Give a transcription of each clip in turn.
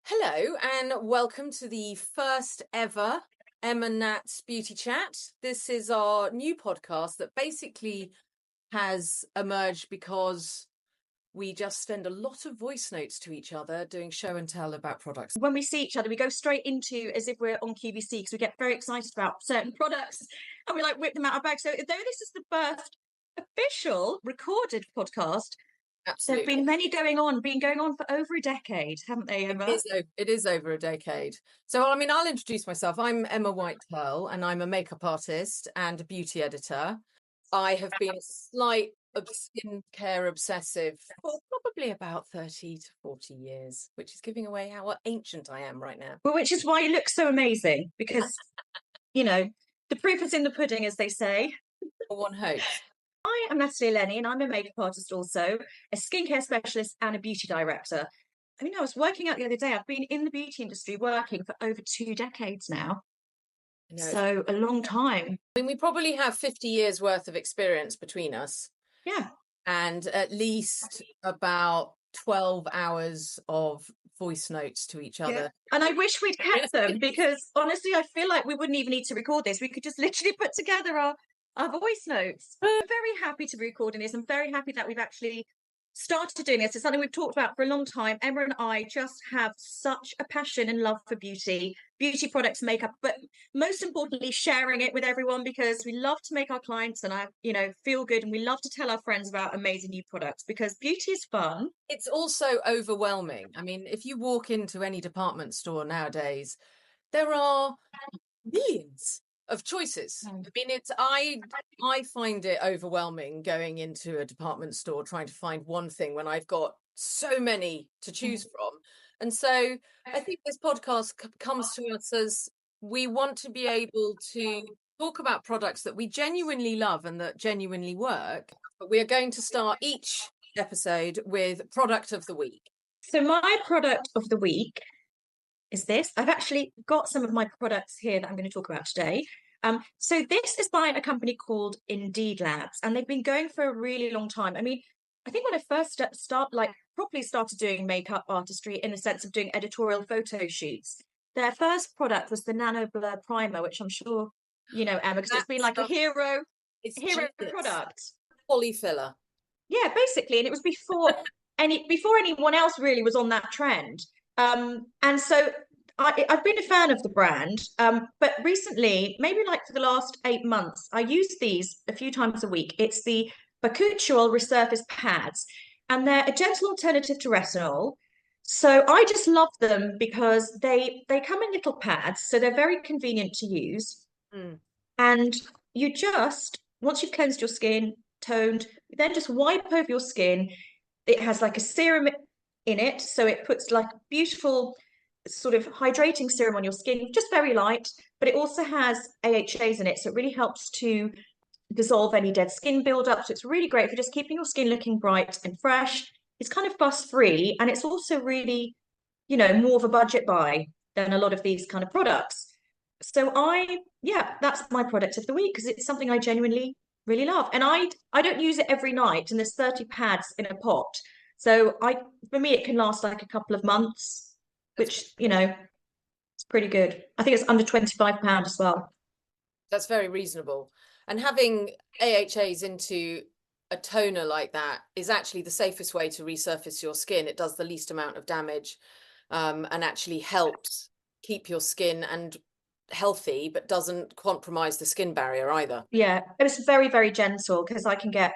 Hello and welcome to the first ever Emma Nat's Beauty Chat. This is our new podcast that basically has emerged because we just send a lot of voice notes to each other doing show and tell about products. When we see each other, we go straight into as if we're on QVC because we get very excited about certain products and we like whip them out of our bag. So though this is the first official recorded podcast, Absolutely. there have been many going on for over a decade, haven't they, Emma? It is over a decade. So, I'll introduce myself. I'm Emma White-Turle and I'm a makeup artist and a beauty editor. I have been a slight skincare obsessive for probably about 30 to 40 years, which is giving away how ancient I am right now. Well, which is why you look so amazing because, the proof is in the pudding, as they say. One hopes. I am Nathalie Eleni and I'm a makeup artist also, a skincare specialist and a beauty director. I was working out the other day, I've been in the beauty industry working for over 2 decades now. So a long time. We probably have 50 years worth of experience between us. Yeah. And at least about 12 hours of voice notes to each other. Yeah. And I wish we'd kept them because honestly, I feel like we wouldn't even need to record this. We could just literally put together our voice notes. I'm very happy to be recording this. I'm very happy that we've actually started doing this. It's something we've talked about for a long time. Emma and I just have such a passion and love for beauty products, makeup, but most importantly, sharing it with everyone because we love to make our clients and feel good, and we love to tell our friends about amazing new products because beauty is fun. It's also overwhelming. If you walk into any department store nowadays, there are millions of choices. I find it overwhelming going into a department store trying to find one thing when I've got so many to choose from. And so I think this podcast comes to us as we want to be able to talk about products that we genuinely love and that genuinely work. But we are going to start each episode with product of the week. So my product of the week is this. I've actually got some of my products here that I'm going to talk about today. So this is by a company called Indeed Labs, and they've been going for a really long time. I think when I first properly started doing makeup artistry in the sense of doing editorial photo shoots, their first product was the Nano Blur Primer, which I'm sure you know, Emma, because it's been like a hero product. Polyfiller. Yeah, basically, and it was before anyone else really was on that trend. And so I've been a fan of the brand, but recently, maybe like for the last 8 months, I use these a few times a week. It's the Bakuchiol Resurface Pads, and they're a gentle alternative to retinol. So I just love them because they come in little pads, so they're very convenient to use. And you just, once you've cleansed your skin, toned, then just wipe over your skin. It has like a serum in it, so it puts like beautiful sort of hydrating serum on your skin, just very light, but it also has AHAs in it, so it really helps to dissolve any dead skin buildup. So it's really great for just keeping your skin looking bright and fresh. It's kind of fuss free, and it's also really, more of a budget buy than a lot of these kind of products. So that's my product of the week because it's something I genuinely really love, and I don't use it every night, and there's 30 pads in a pot, so for me it can last like a couple of months, which it's pretty good. I think it's under £25 as well. That's very reasonable. And having AHAs into a toner like that is actually the safest way to resurface your skin. It does the least amount of damage, and actually helps keep your skin and healthy, but doesn't compromise the skin barrier either. Yeah, it's very, very gentle because I can get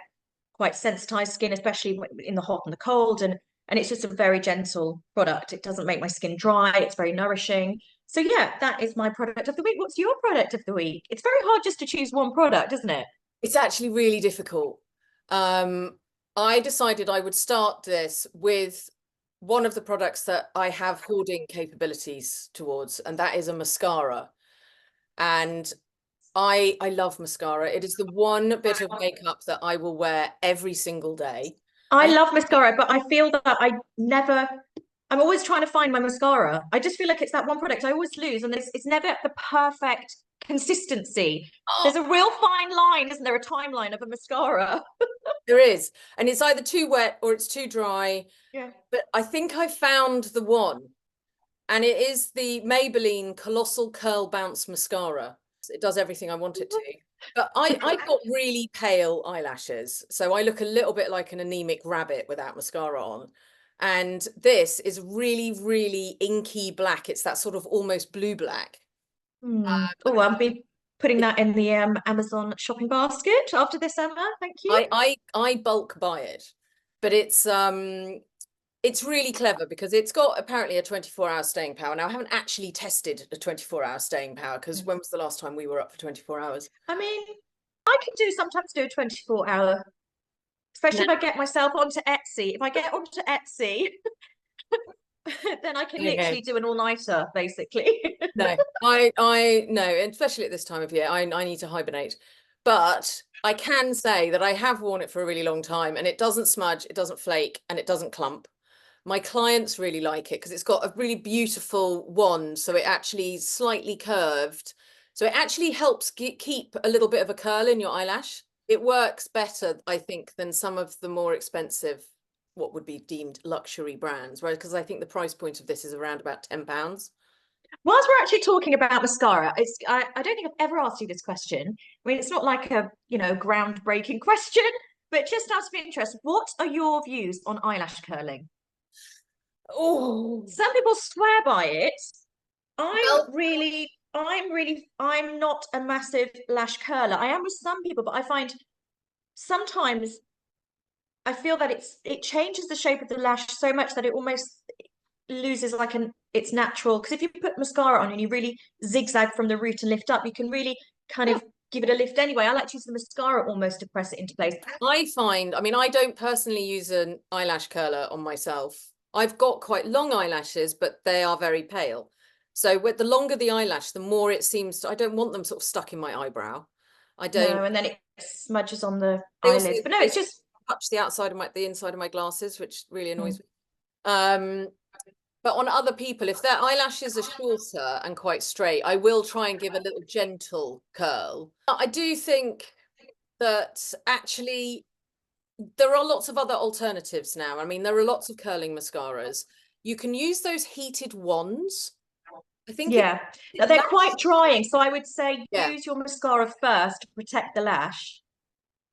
quite sensitized skin, especially in the hot and the cold, and it's just a very gentle product. It doesn't make my skin dry. It's very nourishing. So yeah, that is my product of the week. What's your product of the week? It's very hard just to choose one product, isn't it? It's actually really difficult. I decided I would start this with one of the products that I have hoarding capabilities towards, and that is a mascara. And I love mascara. It is the one bit of makeup that I will wear every single day. I love mascara, but I feel that I'm always trying to find my mascara. I just feel like it's that one product I always lose, and it's never the perfect consistency. There's a real fine line, isn't there? A timeline of a mascara. There is, and it's either too wet or it's too dry. Yeah. But I think I found the one, And it is the Maybelline Colossal Curl Bounce Mascara. It does everything I want it to. But I've got really pale eyelashes, so I look a little bit like an anemic rabbit without mascara on. And this is really, really inky black. It's that sort of almost blue black. Oh, I'll be putting that in the Amazon shopping basket after this, Emma. Thank you. I bulk buy it, but it's really clever because it's got apparently a 24-hour staying power. Now, I haven't actually tested a 24-hour staying power because when was the last time we were up for 24 hours? I mean, I can sometimes do a 24-hour, especially if I get myself onto Etsy. If I get onto Etsy, then I can literally do an all-nighter, basically. No, I no, especially at this time of year, I need to hibernate. But I can say that I have worn it for a really long time and it doesn't smudge, it doesn't flake, and it doesn't clump. My clients really like it because it's got a really beautiful wand, so it actually slightly curved. So it actually helps keep a little bit of a curl in your eyelash. It works better, I think, than some of the more expensive, what would be deemed luxury brands, right? Because I think the price point of this is around about £10. Whilst we're actually talking about mascara, I don't think I've ever asked you this question. I mean, it's not like a, groundbreaking question, but just out of interest, what are your views on eyelash curling? Oh, Some people swear by it. well, I'm not a massive lash curler. I am with some people, but I find sometimes I feel that it changes the shape of the lash so much that it almost loses like its natural, because if you put mascara on and you really zigzag from the root and lift up, you can really kind of give it a lift anyway. I like to use the mascara almost to press it into place. I mean, I don't personally use an eyelash curler on myself. I've got quite long eyelashes, but they are very pale. So with the longer the eyelash, the more it seems I don't want them sort of stuck in my eyebrow. I don't. No, and then it smudges on the They also eyelids. But no, it's just touch the outside of the inside of my glasses, which really annoys mm. me. But on other people, if their eyelashes are shorter and quite straight, I will try and give a little gentle curl. I do think that actually there are lots of other alternatives now. I mean, there are lots of curling mascaras. You can use those heated wands. I think Yeah. Now they're quite drying, so I would say yeah. use your mascara first to protect the lash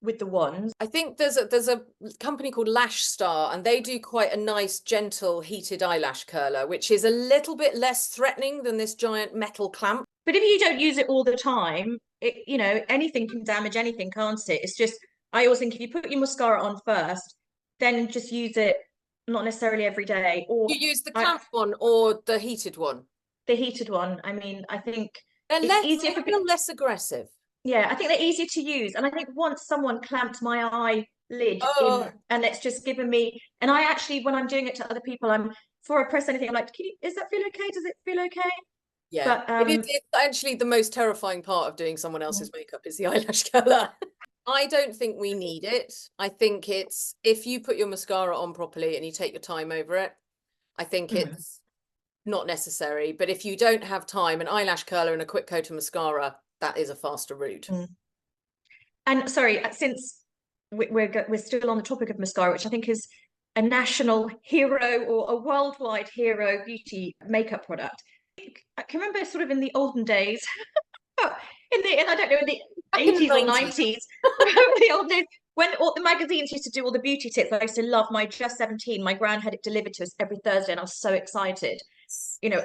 with the wands. I think there's a company called Lash Star, and they do quite a nice, gentle, heated eyelash curler, which is a little bit less threatening than this giant metal clamp. But if you don't use it all the time, anything can damage anything, can't it? It's just, I always think if you put your mascara on first, then just use it, not necessarily every day. Or You use the clamp one or the heated one? the heated one. I mean, I think They're it's less, easier for they feel less aggressive. yeah, I think they're easier to use. And I think once someone clamped my eyelid in, and it's just given me, and I actually, when I'm doing it to other people, I'm before I press anything, I'm like, is that feel okay? Does it feel okay? Yeah, But it's actually the most terrifying part of doing someone else's makeup is the eyelash curler. I don't think we need it. I think it's if you put your mascara on properly and you take your time over it, I think it's not necessary. But if you don't have time, an eyelash curler and a quick coat of mascara, that is a faster route. And sorry, since we're still on the topic of mascara, which I think is a national hero or a worldwide hero beauty makeup product. I can remember sort of in the olden days, and I don't know, in the 80s or 90s, the old days, when all the magazines used to do all the beauty tips. I used to love my Just 17. My gran had it delivered to us every Thursday, and I was so excited.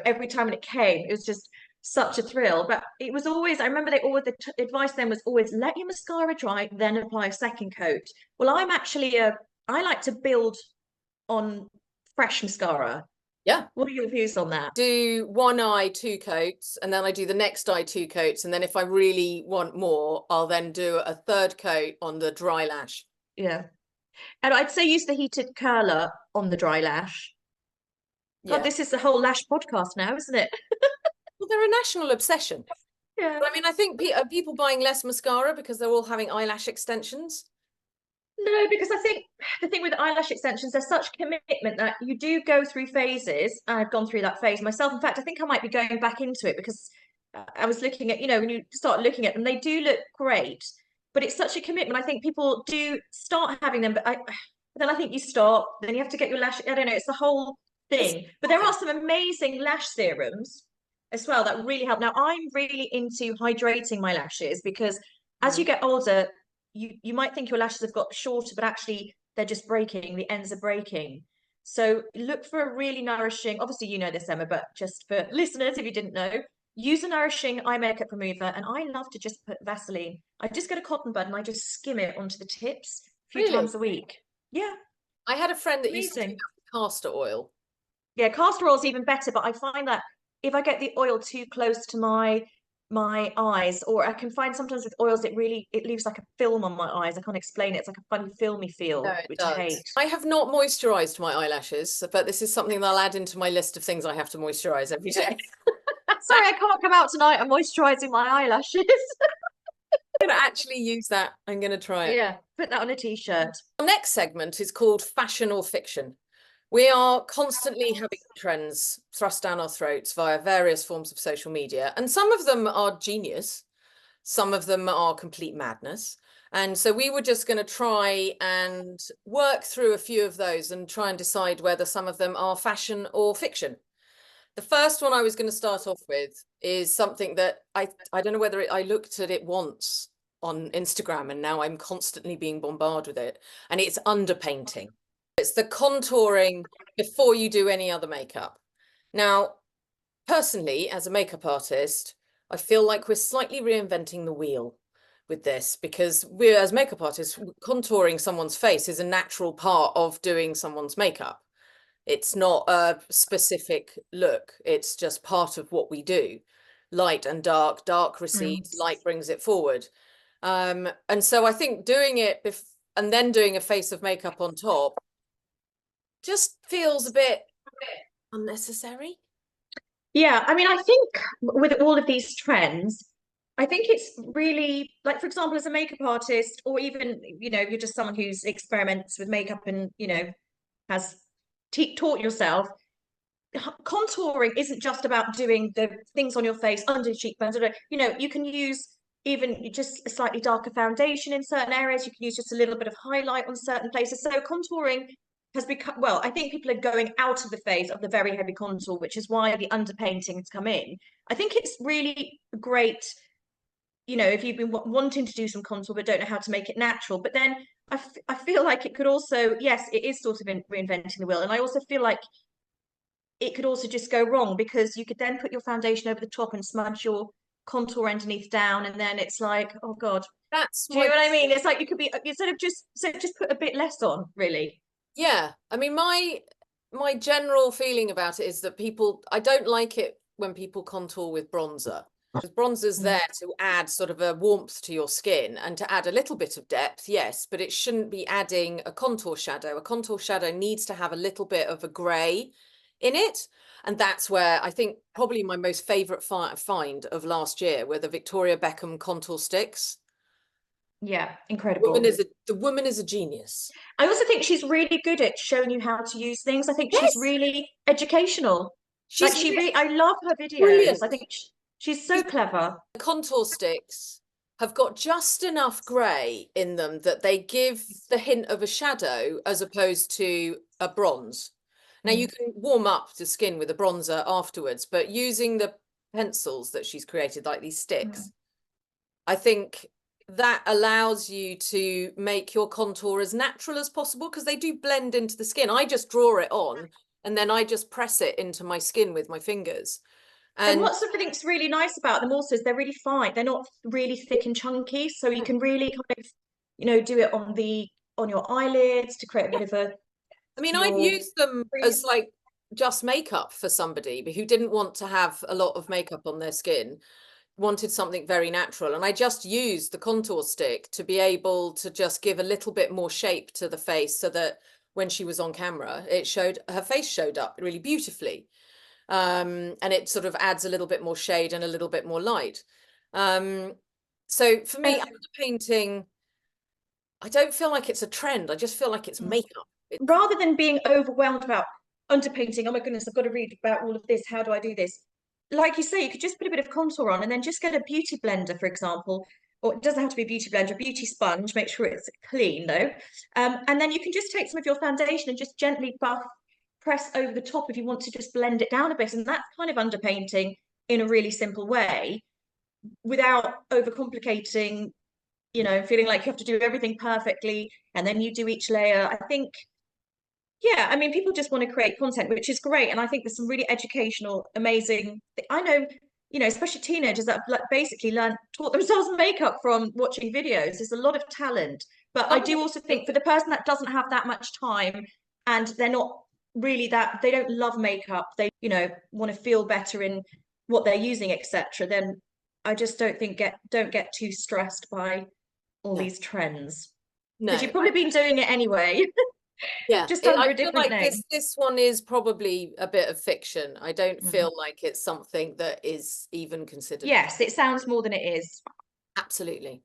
Every time it came, it was just such a thrill. But it was always, I remember the advice then was always let your mascara dry, then apply a second coat. Well, I like to build on fresh mascara. Yeah. What are your views on that? Do one eye 2 coats, and then I do the next eye 2 coats, and then if I really want more, I'll then do a third coat on the dry lash. Yeah. And I'd say use the heated curler on the dry lash. God, Yeah. this is the whole lash podcast now, isn't it? Well, they're a national obsession. Yeah. But I mean, I think are people buying less mascara because they're all having eyelash extensions? No, because I think the thing with eyelash extensions, there's such commitment that you do go through phases. I've gone through that phase myself. In fact, I think I might be going back into it because I was looking at, when you start looking at them, they do look great, but it's such a commitment. I think people do start having them, but then I think you stop, then you have to get your lash. I don't know. thing. But there are some amazing lash serums as well that really help. Now, I'm really into hydrating my lashes because as you get older, you might think your lashes have got shorter, but actually they're just breaking, the ends are breaking. So look for a really nourishing, obviously you know this, Emma, but just for listeners, if you didn't know, use a nourishing eye makeup remover. And I love to just put Vaseline. I just get a cotton bud and I just skim it onto the tips a few Really? times a week. Yeah, I had a friend that used to do amazing. that with castor oil. Yeah, castor oil is even better, but I find that if I get the oil too close to my eyes, or I can find sometimes with oils it leaves like a film on my eyes. I can't explain it. It's like a funny filmy No, feel, it which I does. hate. I have not moisturized my eyelashes, but this is something that I'll add into my list of things I have to moisturize every day. Sorry, I can't come out tonight. I'm moisturizing my eyelashes. I'm going to actually use that. I'm going to try it. Yeah, put that on a t-shirt. Our next segment is called Fashion or Fiction. We are constantly having trends thrust down our throats via various forms of social media, and some of them are genius, some of them are complete madness. And so we were just going to try and work through a few of those and try and decide whether some of them are fashion or fiction. The first one I was going to start off with is something that I don't know whether I looked at it once on Instagram and now I'm constantly being bombarded with it, and it's underpainting. It's the contouring before you do any other makeup. Now, personally, as a makeup artist, I feel like we're slightly reinventing the wheel with this, because we're, as makeup artists, contouring someone's face is a natural part of doing someone's makeup. It's not a specific look. It's just part of what we do. Light and dark, dark recedes, light brings it forward. And so I think doing it and then doing a face of makeup on top just feels a bit unnecessary. Yeah, I mean, I think with all of these trends, I think it's really like, for example, as a makeup artist, or even, you're just someone who's experiments with makeup and, has taught yourself, contouring isn't just about doing the things on your face under your cheekbones. You can use even just a slightly darker foundation in certain areas. You can use just a little bit of highlight on certain places. So contouring has become, well, I think people are going out of the phase of the very heavy contour, which is why the underpainting has come in. I think it's really great, if you've been wanting to do some contour but don't know how to make it natural. But then I feel like it could also, yes, it is sort of reinventing the wheel. And I also feel like it could also just go wrong, because you could then put your foundation over the top and smudge your contour underneath down, and then it's like, oh God. That's Do you know what I mean? It's like you could be, instead of just put a bit less on, really. Yeah. I mean, my general feeling about it is that I don't like it when people contour with bronzer. Because bronzer's there to add sort of a warmth to your skin and to add a little bit of depth, yes, but it shouldn't be adding a contour shadow. A contour shadow needs to have a little bit of a grey in it. And that's where I think probably my most favourite find of last year were the Victoria Beckham contour sticks. Yeah, incredible. The woman is a genius. I also think she's really good at showing you how to use things. I think she's Yes, really educational. she's I love her videos. brilliant. I think she's so clever. The contour sticks have got just enough grey in them that they give the hint of a shadow as opposed to a bronze. Now you can warm up the skin with a bronzer afterwards, but using the pencils that she's created, like these sticks, I think that allows you to make your contour as natural as possible, because they do blend into the skin. I just draw it on and then I just press it into my skin with my fingers. And And what's something's really nice about them also is they're really fine. They're not really thick and chunky, so you can really kind of, do it on your eyelids to create a bit of a I mean, I've your used them as like just makeup for somebody who didn't want to have a lot of makeup on their skin, wanted something very natural. And I just used the contour stick to be able to just give a little bit more shape to the face, so that when she was on camera, her face showed up really beautifully. And it sort of adds a little bit more shade and a little bit more light. So for me, painting, I don't feel like it's a trend. I just feel like it's makeup. rather than being overwhelmed about underpainting, oh my goodness, I've got to read about all of this. How do I do this? Like you say, you could just put a bit of contour on and then just get a beauty blender, for example, or it doesn't have to be a beauty blender, a beauty sponge, make sure it's clean though. And then you can just take some of your foundation and just gently buff press over the top if you want to just blend it down a bit. And that's kind of underpainting in a really simple way without overcomplicating, you know, feeling like you have to do everything perfectly and then you do each layer. I think, yeah, I mean, people just want to create content, which is great. And I think there's some really educational, amazing, I know, you know, especially teenagers that have like basically taught themselves makeup from watching videos. There's a lot of talent. But I do also think for the person that doesn't have that much time and they're not really that, they don't love makeup, they, you know, want to feel better in what they're using, etc., then I just don't get too stressed by all these trends. No, Because you've probably been doing it anyway. yeah, Just under I a feel different like name. this one is probably a bit of fiction. I don't Mhm. feel like it's something that is even considered. Yes, it sounds more than it is. Absolutely.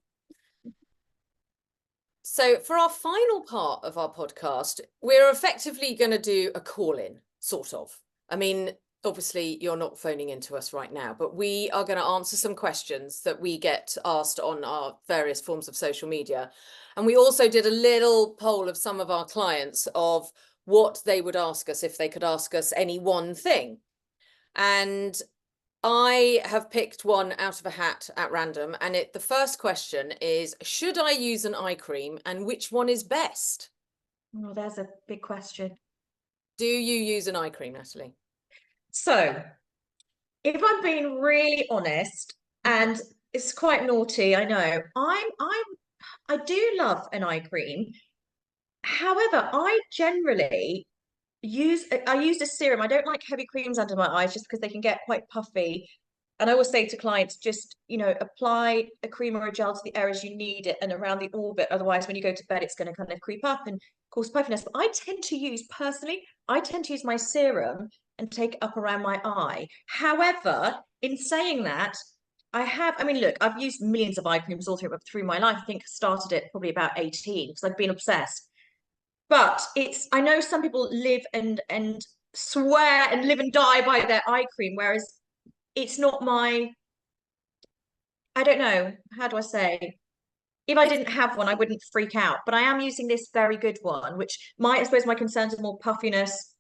So for our final part of our podcast, we're effectively going to do a call-in, sort of. I mean, obviously you're not phoning into us right now, but we are going to answer some questions that we get asked on our various forms of social media. And we also did a little poll of some of our clients of what they would ask us if they could ask us any one thing. And I have picked one out of a hat at random, and the first question is, should I use an eye cream and which one is best? Oh, there's a big question. Do you use an eye cream, Natalie? So, if I'm being really honest, and it's quite naughty, I know, I do love an eye cream. However, I use a serum. I don't like heavy creams under my eyes just because they can get quite puffy. And I always say to clients, just, you know, apply a cream or a gel to the areas you need it and around the orbit. Otherwise, when you go to bed, it's going to kind of creep up and cause puffiness. But I tend to use my serum and take it up around my eye. However, in saying that, I mean, look, I've used millions of eye creams all through my life. I think I started it probably about 18 because I've been obsessed. But I know some people live and swear and live and die by their eye cream, whereas it's not my, I don't know, how do I say? If I It's, didn't have one, I wouldn't freak out. But I am using this very good one, which I suppose my concerns are more puffiness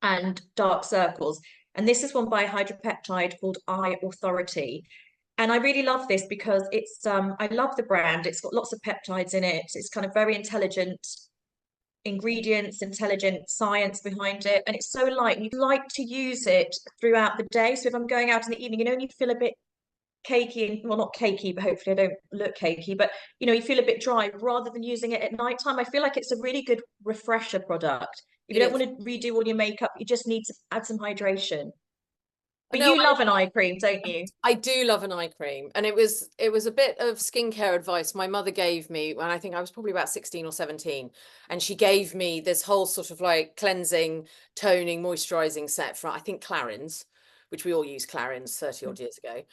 and dark circles. And this is one by Hydropeptide called Eye Authority. And I really love this because I love the brand. It's got lots of peptides in it. It's kind of very intelligent ingredients, intelligent science behind it, and it's so light. And you like to use it throughout the day. So if I'm going out in the evening, you know, and you feel a bit cakey, and well, not cakey, but hopefully I don't look cakey, but you know, you feel a bit dry rather than using it at night time. I feel like it's a really good refresher product. If you it don't is. want to redo all your makeup, you just need to add some hydration. But No, you love an eye cream, don't you? I do love an eye cream, and it was a bit of skincare advice my mother gave me when I think I was probably about 16 or 17, and she gave me this whole sort of like cleansing, toning, moisturizing set from I think Clarins, which we all used Clarins 30 odd years ago.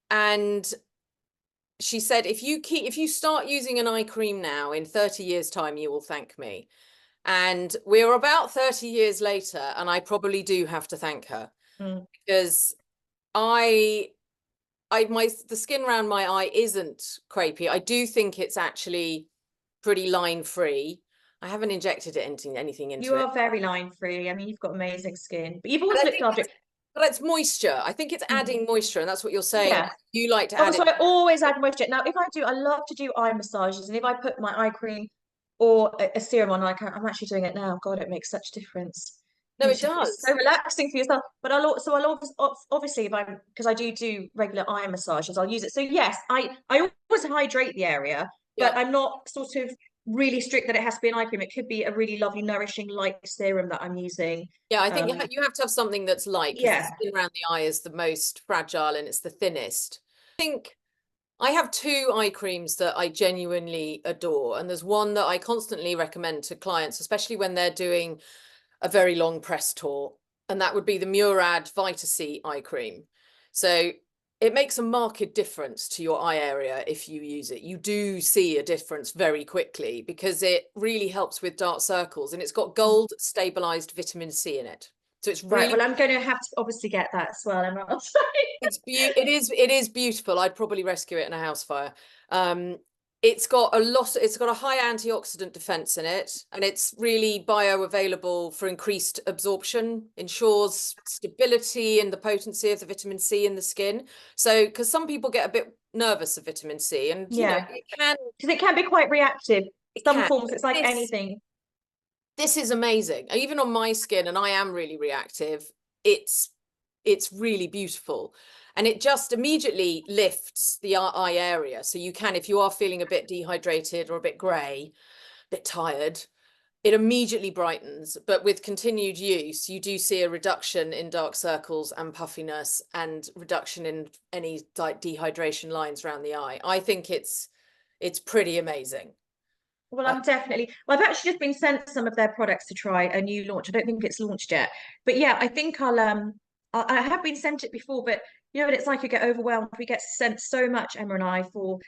And she said if you start using an eye cream now, in 30 years time you will thank me. And we're about 30 years later, and I probably do have to thank her Mm. because I the skin around my eye isn't crepey. I do think it's actually pretty line free. I haven't injected anything into You it. are very line free. I mean, you've got amazing skin, but you've always But I looked think after it. but it's moisture. I think it's Mm. adding moisture, and that's what you're saying. Yeah. You like to Oh, add so it. I always add moisture. Now, I love to do eye massages, and if I put my eye cream or a serum on, like I'm actually doing it now. God, it makes such a difference. No, it It's so does. relaxing for yourself. But obviously if I'm because I do regular eye massages, I'll use it. So yes, I always hydrate the area, but Yeah. I'm not sort of really strict that it has to be an eye cream. It could be a really lovely, nourishing, light serum that I'm using. Yeah, I think Um, you have to have something that's light because the yeah. skin around the eye is the most fragile and it's the thinnest. I think I have two eye creams that I genuinely adore, and there's one that I constantly recommend to clients, especially when they're doing a very long press tour, and that would be the Murad Vita C eye cream. So it makes a marked difference to your eye area if you use it. You do see a difference very quickly because it really helps with dark circles, and it's got gold stabilized vitamin C in it. So it's Right. really Well, I'm going to have to obviously get that as well. I'm not. it is beautiful. I'd probably rescue it in a house fire. It's got a high antioxidant defense in it, and it's really bioavailable for increased absorption, ensures stability and the potency of the vitamin C in the skin. So, because some people get a bit nervous of vitamin C, and Yeah, because it can be quite reactive. it Some can. forms, it's like This anything. this is amazing. Even on my skin, and I am really reactive, it's it's really beautiful. And it just immediately lifts the eye area. So you can, if you are feeling a bit dehydrated or a bit grey, a bit tired, it immediately brightens. But with continued use, you do see a reduction in dark circles and puffiness, and reduction in any like dehydration lines around the eye. I think it's pretty amazing. Well, I've actually just been sent some of their products to try a new launch. I don't think it's launched yet, but yeah, I think I have been sent it before, but you know what it's like, you get overwhelmed. We get sent so much, Emma and I, for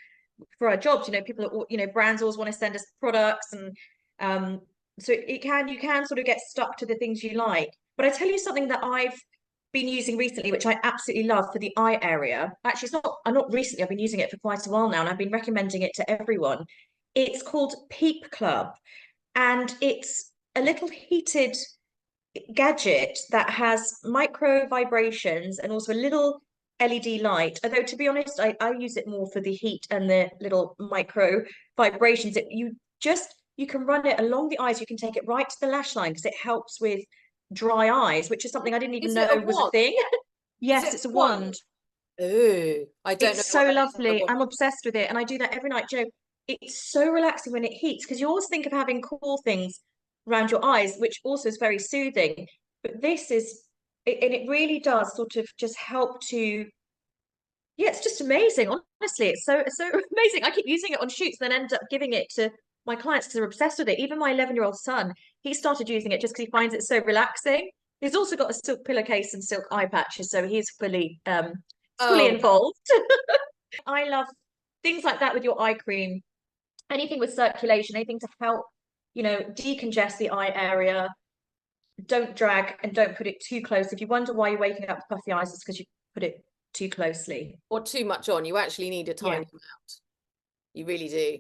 our jobs. You know, people are, brands always want to send us products, and um, so you can sort of get stuck to the things you like. But I tell you something that I've been using recently, which I absolutely love for the eye area. Actually, I'm not recently, I've been using it for quite a while now, and I've been recommending it to everyone. It's called Peep Club, and it's a little heated gadget that has micro vibrations and also a little LED light. Although to be honest, I use it more for the heat and the little micro vibrations. You can run it along the eyes. You can take it right to the lash line because it helps with dry eyes, which is something I didn't even Is it a know was a wand? thing. Is Yes, it it's a a wand? wand. Oh, I don't know It's what so that is on the lovely. wand. I'm obsessed with it, and I do that every night. You know, it's so relaxing when it heats because you always think of having cool things around your eyes, which also is very soothing. But this is, and it really does sort of just help to, yeah, it's just amazing. Honestly, it's so amazing. I keep using it on shoots, then end up giving it to my clients because they're obsessed with it. Even my 11-year-old son, he started using it just because he finds it so relaxing. He's also got a silk pillowcase and silk eye patches, so he's fully Oh, involved. I love things like that with your eye cream, anything with circulation, anything to help, decongest the eye area. Don't drag and don't put it too close. If you wonder why you're waking up with puffy eyes, it's because you put it too closely. or too much on. You actually need a Yeah. tiny amount. You really do.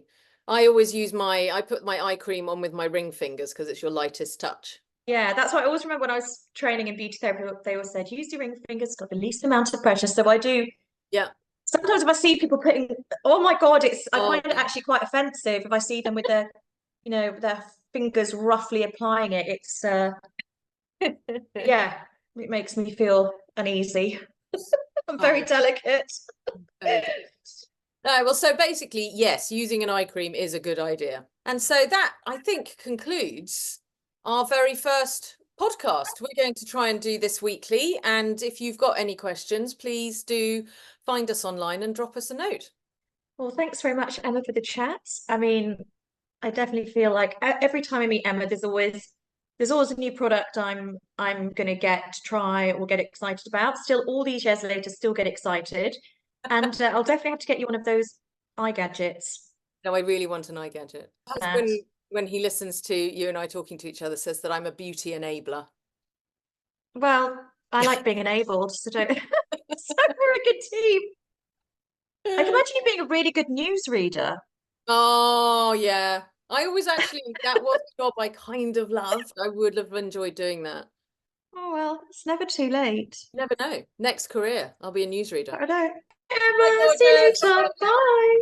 I put my eye cream on with my ring fingers because it's your lightest touch. Yeah, that's what I always remember when I was training in beauty therapy. They always said, use your ring fingers, it's got the least amount of pressure. So I do. Yeah. Sometimes if I see people putting, oh my God, I Oh, find it actually quite offensive if I see them with their fingers roughly applying it. Yeah, it makes me feel uneasy. I'm very oh, delicate. very good. No, well, so basically, yes, using an eye cream is a good idea. And so that, I think, concludes our very first podcast. We're going to try and do this weekly. And if you've got any questions, please do find us online and drop us a note. Well, thanks very much, Emma, for the chat. I mean, I definitely feel like every time I meet Emma, there's always a new product I'm gonna get to try or get excited about. Still, all these years later, still get excited, and I'll definitely have to get you one of those eye gadgets. No, I really want an eye gadget. My That husband, when he listens to you and I talking to each other, says that I'm a beauty enabler. well, I like being enabled, so don't. So we're a good team. I can imagine you being a really good news reader. Oh, yeah. I always actually, that was a job I kind of loved. I would have enjoyed doing that. Oh well, it's never too late. You never know. Next career, I'll be a newsreader. I don't know. Bye, Emma, see you gorgeous. later. Bye.